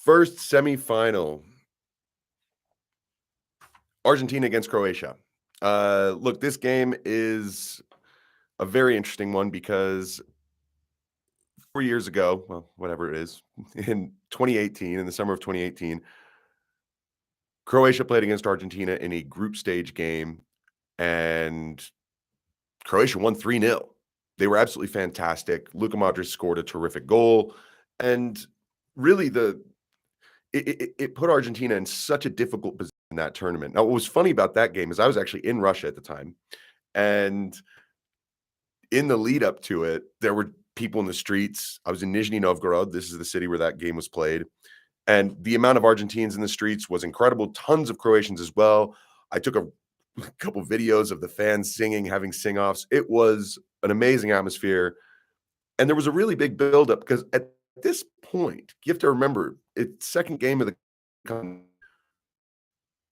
First semifinal, Argentina against Croatia. Look, this game is a very interesting one because 4 years ago, well, whatever it is, in 2018, in the summer of 2018, Croatia played against Argentina in a group stage game, and Croatia won 3-0. They were absolutely fantastic. Luka Modric scored a terrific goal, and really it put Argentina in such a difficult position in that tournament. Now, what was funny about that game is I was actually in Russia at the time, and in the lead up to it, there were people in the streets. I was in Nizhny Novgorod. This is the city where that game was played. And the amount of Argentines in the streets was incredible. Tons of Croatians as well. I took a couple videos of the fans singing, having sing-offs. It was an amazing atmosphere. And there was a really big buildup because at this point, you have to remember, it's second game of the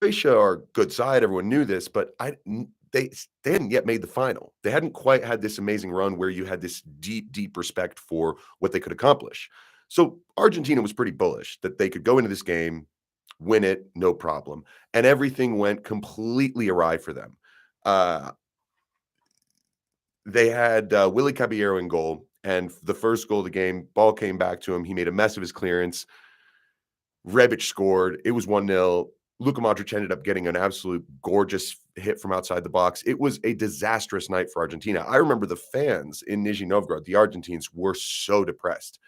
Croatia are a good side. Everyone knew this, but they hadn't yet made the final. They hadn't quite had this amazing run where you had this deep, deep respect for what they could accomplish. So Argentina was pretty bullish that they could go into this game, win it, no problem. And everything went completely awry for them. Uh, they had Willie Caballero in goal, and the first goal of the game, ball came back to him. He made a mess of his clearance. Rebic scored. It was 1-0. Luka Modric ended up getting an absolute gorgeous hit from outside the box. It was a disastrous night for Argentina. I remember the fans in Nizhny Novgorod, the Argentines, were so depressed.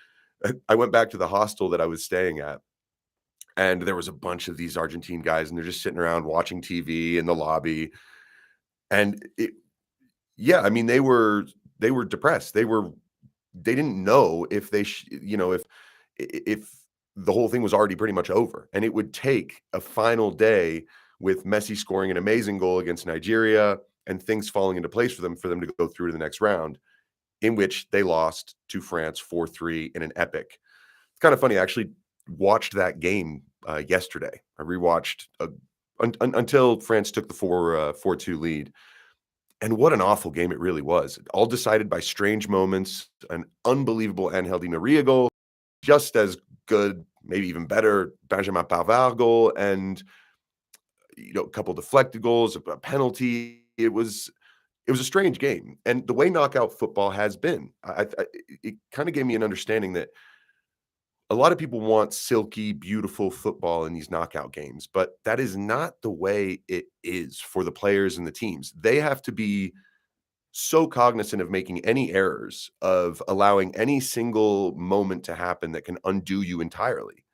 I went back to the hostel that I was staying at, and there was a bunch of these Argentine guys, and they're just sitting around watching TV in the lobby. And yeah, I mean, they were depressed. They didn't know if if the whole thing was already pretty much over, and it would take a final day with Messi scoring an amazing goal against Nigeria and things falling into place for them to go through to the next round, in which they lost to France 4-3 in an epic. It's kind of funny. I actually watched that game yesterday. I rewatched until France took the 4-2 lead. And what an awful game it really was. All decided by strange moments, an unbelievable Angel Di Maria goal, just as good, maybe even better, Benjamin Pavard goal, and a couple deflected goals, a penalty. It was a strange game, and the way knockout football has been, it kind of gave me an understanding that a lot of people want silky, beautiful football in these knockout games, but that is not the way it is for the players and the teams. They have to be so cognizant of making any errors, of allowing any single moment to happen that can undo you entirely.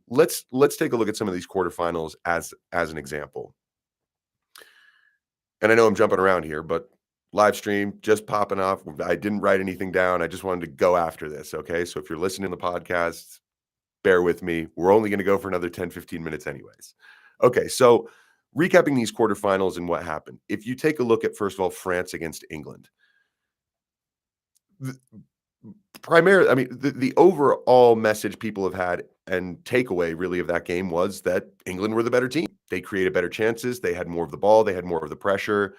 Let's take a look at some of these quarterfinals as an example. And I know I'm jumping around here, but live stream just popping off. I didn't write anything down. I just wanted to go after this. Okay. So if you're listening to the podcast, bear with me. We're only going to go for another 10, 15 minutes anyways. Okay. So recapping these quarterfinals and what happened. If you take a look at, first of all, France against England, primarily, I mean, the overall message people have had and takeaway really of that game was that England were the better team. They created better chances. They had more of the ball. They had more of the pressure,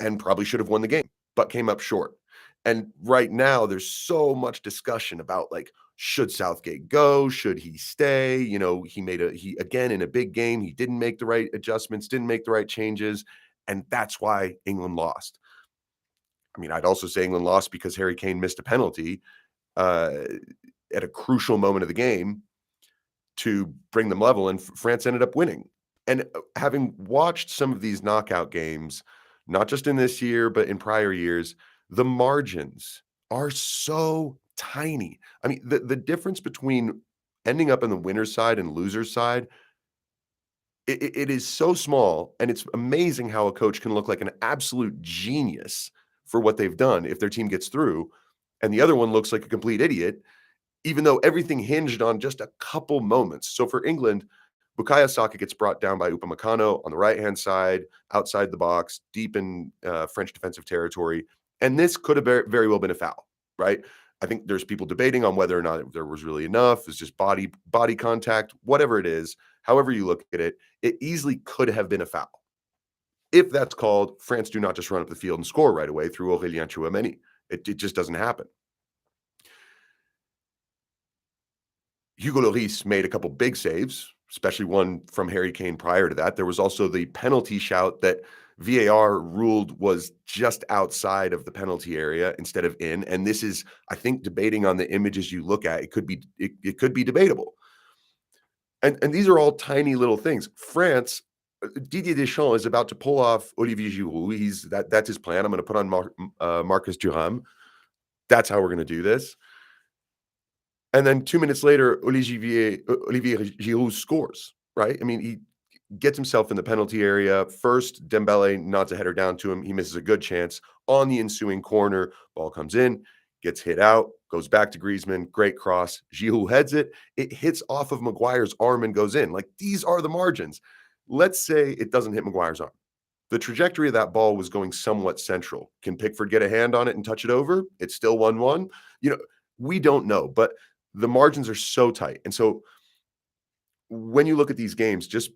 and probably should have won the game, but came up short. And right now, there's so much discussion about, like, should Southgate go? Should he stay? He again in a big game, he didn't make the right adjustments, didn't make the right changes, and that's why England lost. I mean, I'd also say England lost because Harry Kane missed a penalty at a crucial moment of the game to bring them level, and France ended up winning. And having watched some of these knockout games, not just in this year, but in prior years, the margins are so tiny. I mean, the difference between ending up on the winner's side and loser's side, it is so small, and it's amazing how a coach can look like an absolute genius for what they've done if their team gets through, and the other one looks like a complete idiot, even though everything hinged on just a couple moments. So for England, Bukayo Saka gets brought down by Upamecano on the right-hand side, outside the box, deep in French defensive territory, and this could have very well been a foul, right? I think there's people debating on whether or not there was really enough. It's just body contact, whatever it is. However you look at it, it easily could have been a foul. If that's called, France do not just run up the field and score right away through Aurélien Tchouameni. It just doesn't happen. Hugo Lloris made a couple big saves, especially one from Harry Kane prior to that. There was also the penalty shout that VAR ruled was just outside of the penalty area instead of in. And this is, I think, debating on the images you look at, it could be debatable. And these are all tiny little things. France, Didier Deschamps is about to pull off Olivier Giroud. That's his plan. I'm going to put on Marcus Thuram. That's how we're going to do this. And then 2 minutes later, Olivier Giroud scores, right? I mean, he gets himself in the penalty area. First, Dembele nods a header down to him. He misses a good chance. On the ensuing corner, ball comes in, gets hit out, goes back to Griezmann. Great cross. Giroud heads it. It hits off of Maguire's arm and goes in. Like, these are the margins. Let's say it doesn't hit Maguire's arm. The trajectory of that ball was going somewhat central. Can Pickford get a hand on it and touch it over? It's still 1-1. We don't know, but the margins are so tight. And so when you look at these games, just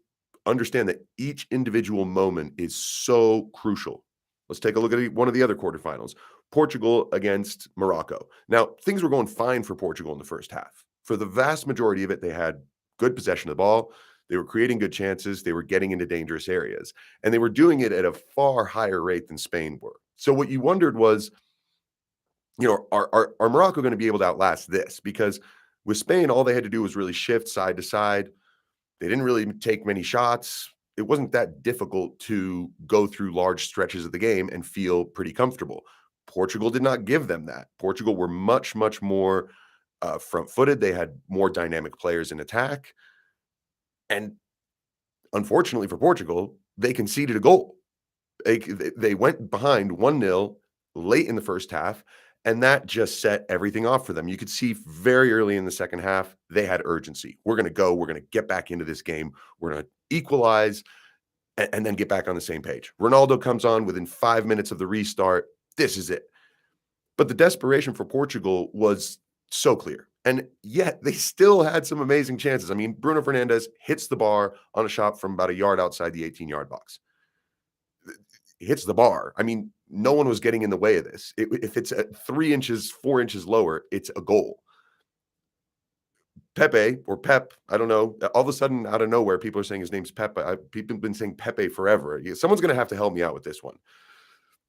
understand that each individual moment is so crucial. Let's take a look at one of the other quarterfinals. Portugal against Morocco. Now, things were going fine for Portugal in the first half. For the vast majority of it, they had good possession of the ball. They were creating good chances. They were getting into dangerous areas. And they were doing it at a far higher rate than Spain were. So what you wondered was, are Morocco going to be able to outlast this? Because with Spain, all they had to do was really shift side to side. They didn't really take many shots. It wasn't that difficult to go through large stretches of the game and feel pretty comfortable. Portugal did not give them that. Portugal were much, much more front-footed. They had more dynamic players in attack. And unfortunately for Portugal, they conceded a goal. They went behind 1-0 late in the first half, and that just set everything off for them. You could see very early in the second half, they had urgency. We're going to go. We're going to get back into this game. We're going to equalize and then get back on the same page. Ronaldo comes on within 5 minutes of the restart. This is it. But the desperation for Portugal was so clear. And yet they still had some amazing chances. I mean, Bruno Fernandes hits the bar on a shot from about a yard outside the 18-yard box. Hits the bar. I mean, no one was getting in the way of this. If it's at 3 inches, 4 inches lower, it's a goal. Pepe or Pep, I don't know. All of a sudden, out of nowhere, people are saying his name's Pepe. People have been saying Pepe forever. Someone's going to have to help me out with this one.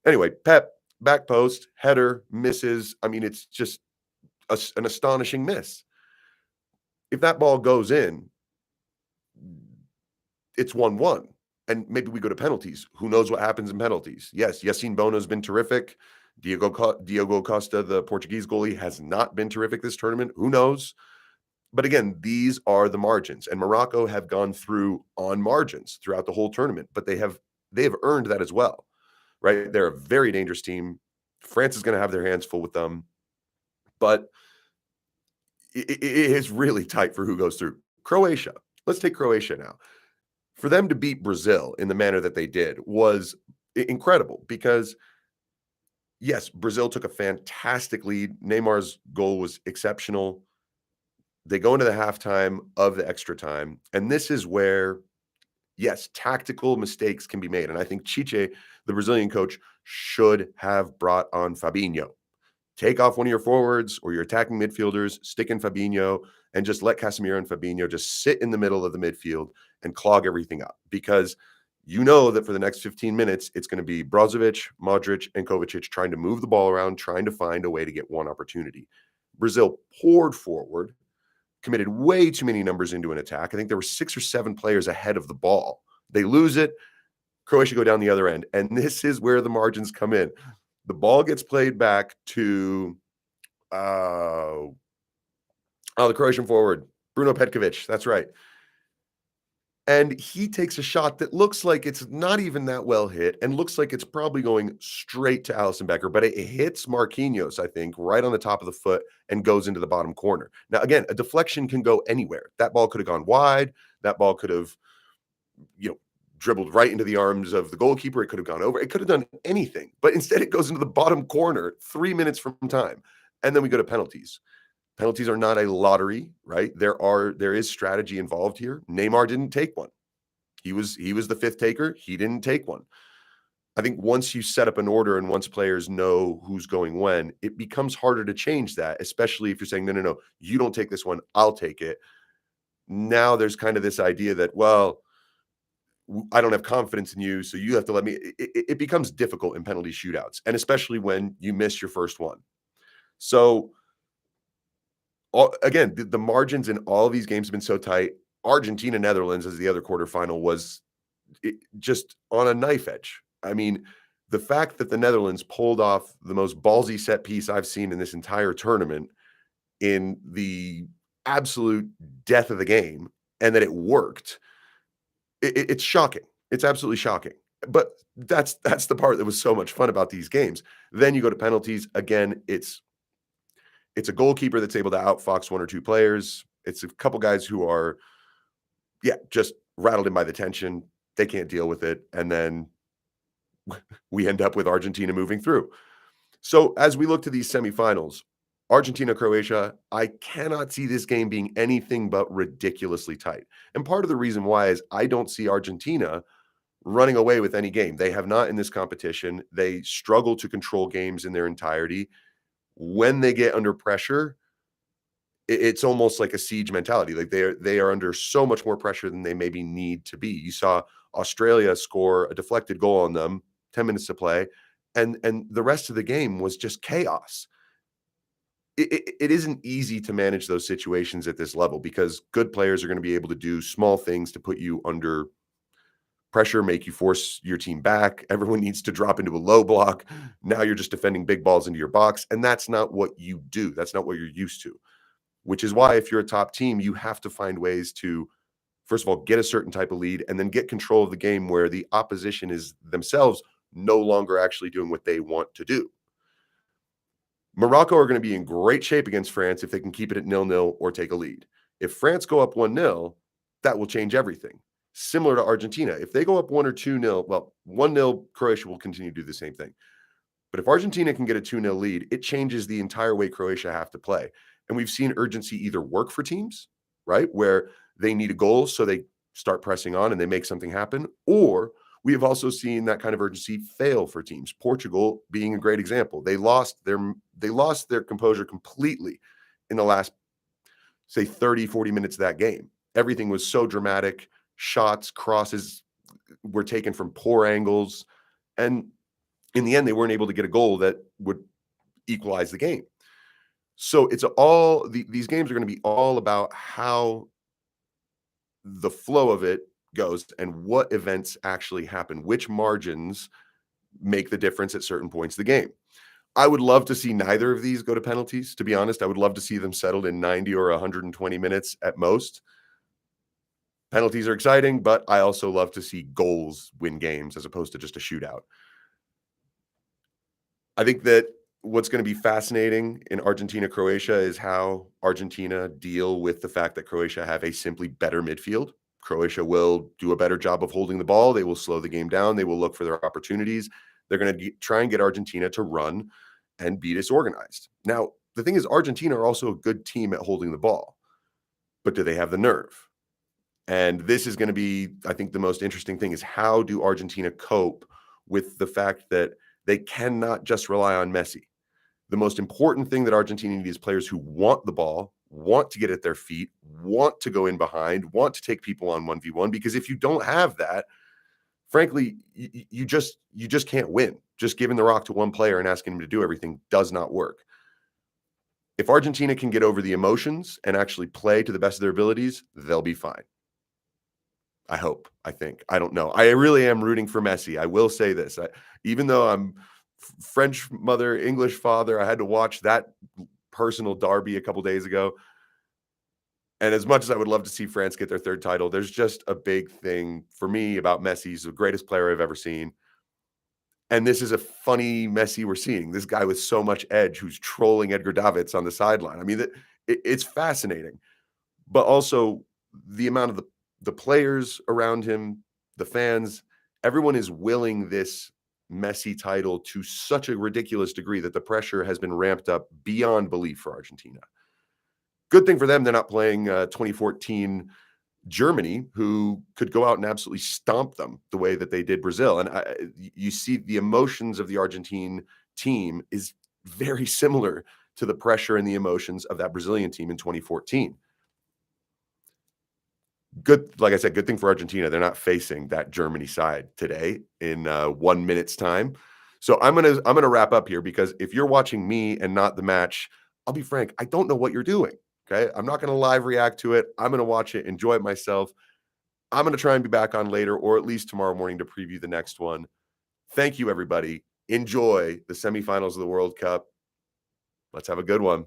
Anyway, Pep, back post, header, misses. I mean, it's just an astonishing miss. If that ball goes in, it's 1-1. And maybe we go to penalties. Who knows what happens in penalties? Yes, Yassine Bono's been terrific. Diogo Costa, the Portuguese goalie, has not been terrific this tournament. Who knows? But again, these are the margins. And Morocco have gone through on margins throughout the whole tournament, but they have earned that as well, right? They're a very dangerous team. France is going to have their hands full with them. But it is really tight for who goes through. Croatia. Let's take Croatia now. For them to beat Brazil in the manner that they did was incredible because, yes, Brazil took a fantastic lead. Neymar's goal was exceptional. They go into the halftime of the extra time, and this is where, yes, tactical mistakes can be made. And I think Chiche, the Brazilian coach, should have brought on Fabinho. Take off one of your forwards or your attacking midfielders, stick in Fabinho, and just let Casemiro and Fabinho just sit in the middle of the midfield and clog everything up. Because you know that for the next 15 minutes, it's going to be Brozovic, Modric, and Kovacic trying to move the ball around, trying to find a way to get one opportunity. Brazil poured forward, committed way too many numbers into an attack. I think there were 6 or 7 players ahead of the ball. They lose it. Croatia go down the other end. And this is where the margins come in. The ball gets played back to the Croatian forward, Bruno Petkovic. That's right. And he takes a shot that looks like it's not even that well hit and looks like it's probably going straight to Alisson Becker, but it hits Marquinhos, I think, right on the top of the foot and goes into the bottom corner. Now, again, a deflection can go anywhere. That ball could have gone wide. That ball could have, dribbled right into the arms of the goalkeeper. It could have gone over. It could have done anything, but instead it goes into the bottom corner 3 minutes from time. And then we go to penalties. Penalties are not a lottery, right? There is strategy involved here. Neymar didn't take one. He was the fifth taker. He didn't take one. I think once you set up an order and once players know who's going when, it becomes harder to change that, especially if you're saying, no, no, no, you don't take this one, I'll take it. Now there's kind of this idea that, well, I don't have confidence in you, so you have to let me. It becomes difficult in penalty shootouts, and especially when you miss your first one. So, again, the margins in all of these games have been so tight. Argentina Netherlands as the other quarterfinal was just on a knife edge. I mean, the fact that the Netherlands pulled off the most ballsy set piece I've seen in this entire tournament in the absolute death of the game, and that it worked. It's shocking. It's absolutely shocking. But that's the part that was so much fun about these games. Then you go to penalties. Again, it's a goalkeeper that's able to outfox one or two players. It's a couple guys who are, yeah, just rattled in by the tension. They can't deal with it. And then we end up with Argentina moving through. So as we look to these semifinals, Argentina, Croatia, I cannot see this game being anything but ridiculously tight. And part of the reason why is I don't see Argentina running away with any game. They have not in this competition. They struggle to control games in their entirety. When they get under pressure, it's almost like a siege mentality. Like they are under so much more pressure than they maybe need to be. You saw Australia score a deflected goal on them, 10 minutes to play, and the rest of the game was just chaos. It isn't easy to manage those situations at this level because good players are going to be able to do small things to put you under pressure, make you force your team back. Everyone needs to drop into a low block. Now you're just defending big balls into your box. And that's not what you do. That's not what you're used to, which is why if you're a top team, you have to find ways to, first of all, get a certain type of lead and then get control of the game where the opposition is themselves no longer actually doing what they want to do. Morocco are going to be in great shape against France if they can keep it at 0-0 or take a lead. If France go up 1-0, that will change everything. Similar to Argentina, if they go up 1 or 2-0, well, 1-0, Croatia will continue to do the same thing. But if Argentina can get a 2-0 lead, it changes the entire way Croatia have to play. And we've seen urgency either work for teams, right, where they need a goal, so they start pressing on and they make something happen, or we have also seen that kind of urgency fail for teams. Portugal being a great example. They lost their composure completely in the last, say, 30, 40 minutes of that game. Everything was so dramatic. Shots, crosses were taken from poor angles. And in the end, they weren't able to get a goal that would equalize the game. So it's all these games are going to be all about how the flow of it goes and what events actually happen, which margins make the difference at certain points of the game. I would love to see neither of these go to penalties. To be honest, I would love to see them settled in 90 or 120 minutes at most. Penalties are exciting, but I also love to see goals win games as opposed to just a shootout. I think that what's going to be fascinating in Argentina, Croatia is how Argentina deal with the fact that Croatia have a simply better midfield. Croatia will do a better job of holding the ball. They will slow the game down. They will look for their opportunities. They're going to try and get Argentina to run and be disorganized. Now, the thing is, Argentina are also a good team at holding the ball, but do they have the nerve? And this is going to be, I think, the most interesting thing is how do Argentina cope with the fact that they cannot just rely on Messi. The most important thing that Argentina needs is players who want the ball, want to get at their feet, want to go in behind, want to take people on 1v1. Because if you don't have that, frankly, you just can't win. Just giving the rock to one player and asking him to do everything does not work. If Argentina can get over the emotions and actually play to the best of their abilities, they'll be fine. I hope, I think. I don't know. I really am rooting for Messi. I will say this. Even though I'm French mother, English father, I had to watch that personal derby a couple days ago. And as much as I would love to see France get their third title, there's just a big thing for me about Messi. He's the greatest player I've ever seen. And this is a funny Messi we're seeing. This guy with so much edge who's trolling Edgar Davids on the sideline. I mean, it's fascinating. But also the amount of the players around him, the fans, everyone is willing this Messi title to such a ridiculous degree that the pressure has been ramped up beyond belief for Argentina. Good thing for them, they're not playing 2014 Germany, who could go out and absolutely stomp them the way that they did Brazil. And you see the emotions of the Argentine team is very similar to the pressure and the emotions of that Brazilian team in 2014. Good, like I said, good thing for Argentina. They're not facing that Germany side today in 1 minute's time. So I'm gonna wrap up here because if you're watching me and not the match, I'll be frank, I don't know what you're doing. Okay. I'm not gonna live react to it. I'm gonna watch it, enjoy it myself. I'm gonna try and be back on later or at least tomorrow morning to preview the next one. Thank you, everybody. Enjoy the semifinals of the World Cup. Let's have a good one.